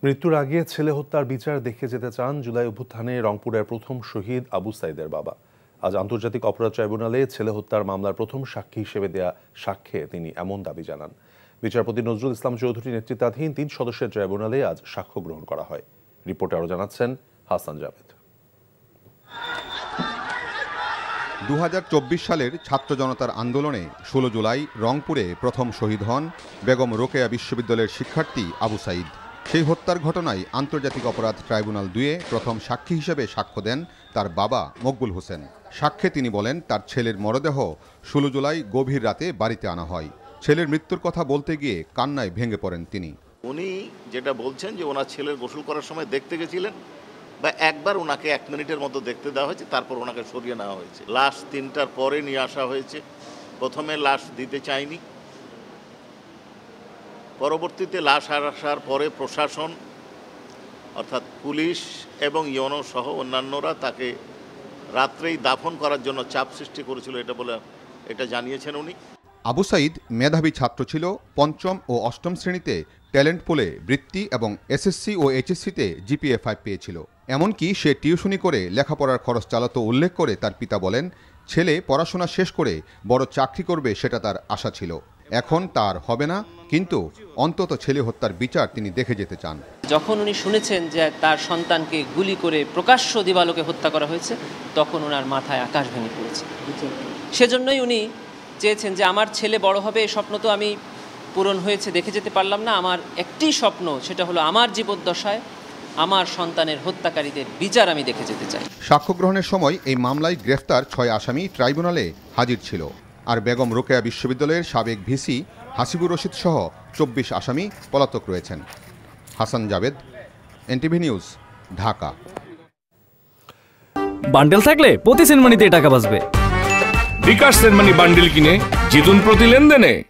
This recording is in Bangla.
মৃত্যুর আগে ছেলে হত্যার বিচার দেখে যেতে চান জুলাই অভ্যুত্থানে রংপুরের প্রথম শহীদ আবু সাইদের বাবা। আজ আন্তর্জাতিক অপরাধ ট্রাইব্যুনালে ছেলে হত্যার মামলার প্রথম সাক্ষী হিসেবে দেয়া সাক্ষ্যে তিনি এমন দাবি জানান। বিচারপতি নজরুল ইসলাম চৌধুরী নেতৃত্বাধীন 3 সদস্যের ট্রাইব্যুনালে আজ সাক্ষ্য গ্রহণ করা হয়। রিপোর্টে আরও জানাচ্ছেন হাসান জাভেদ। 2024 সালের ছাত্র জনতার আন্দোলনে 16 জুলাই রংপুরে প্রথম শহীদ হন বেগম রোকেয়া বিশ্ববিদ্যালয়ের শিক্ষার্থী আবু সাইদ। সেই হত্যার ঘটনায় আন্তর্জাতিক অপরাধ ট্রাইব্যুনাল 2-এ প্রথম সাক্ষী হিসেবে সাক্ষ্য দেন তার বাবা মকবুল হোসেন। সাক্ষ্যে তিনি বলেন, তার ছেলের মরদেহ 16 জুলাই গভীর রাতে বাড়িতে আনা হয়। ছেলের মৃত্যুর কথা বলতে গিয়ে কান্নায় ভেঙে পড়েন তিনি। উনি যেটা বলছেন যে ওনার ছেলের গোসল করার সময় দেখতে গেছিলেন বা একবার ওনাকে 1 মিনিটের মতো দেখতে দেওয়া হয়েছে, তারপর ওনাকে সরিয়ে নেওয়া হয়েছে। লাশ 3টার পরে নিয়ে আসা হয়েছে। প্রথমে লাশ দিতে চায়নি, পরবর্তীতে লাশ আসার পরে প্রশাসন অর্থাৎ পুলিশ এবং ইউনো সহ অন্যান্যরা তাকে রাত্রেই দাফন করার জন্য চাপ সৃষ্টি করেছিল, এটা জানিয়েছেন উনি। আবু সাইদ মেধাবী ছাত্র ছিল। 5ম ও 8ম শ্রেণীতে ট্যালেন্ট পুলে বৃত্তি এবং এসএসসি ও এইচএসসিতে জিপিএ 5 পেয়েছিল। এমনকি সে টিউশনি করে লেখাপড়ার খরচ চালাতো উল্লেখ করে তার পিতা বলেন, ছেলে পড়াশোনা শেষ করে বড় চাকরি করবে সেটা তার আশা ছিল। এখন তার হবে না, কিন্তু অন্তত ছেলে হত্যার বিচার তিনি দেখে যেতে চান। যখন উনি শুনেছেন যে তার সন্তানকে গুলি করে প্রকাশ্য দিবালোকে হত্যা করা হয়েছে, তখন ওনার মাথায় আকাশ ভেঙে পড়েছে। সেজন্যই উনি চেয়েছেন যে আমার ছেলে বড় হবে, এই স্বপ্ন তো আমি পূরণ হয়েছে দেখে যেতে পারলাম না। আমার একটি স্বপ্ন, সেটা হলো আমার জীবদ্দশায় আমার সন্তানের হত্যাকারীদের বিচার আমি দেখে যেতে চাই। সাক্ষ্য গ্রহণের সময় এই মামলায় গ্রেফতার 6 আসামি ট্রাইব্যুনালে হাজির ছিল। আর বেগম রোকেয়া বিশ্ববিদ্যালয়ের সাবেক ভিসি হাসিবুর রশিদ সহ 24 আসামি পলাতক রয়েছেন। Hasan Javed, NTV news, Dhaka. Bundle থাকলে প্রতি সেনমানিতে টাকা বাঁচবে। বিকাশ সেনমানি বান্ডেল কিনে জিতুন প্রতি লেনদেনে।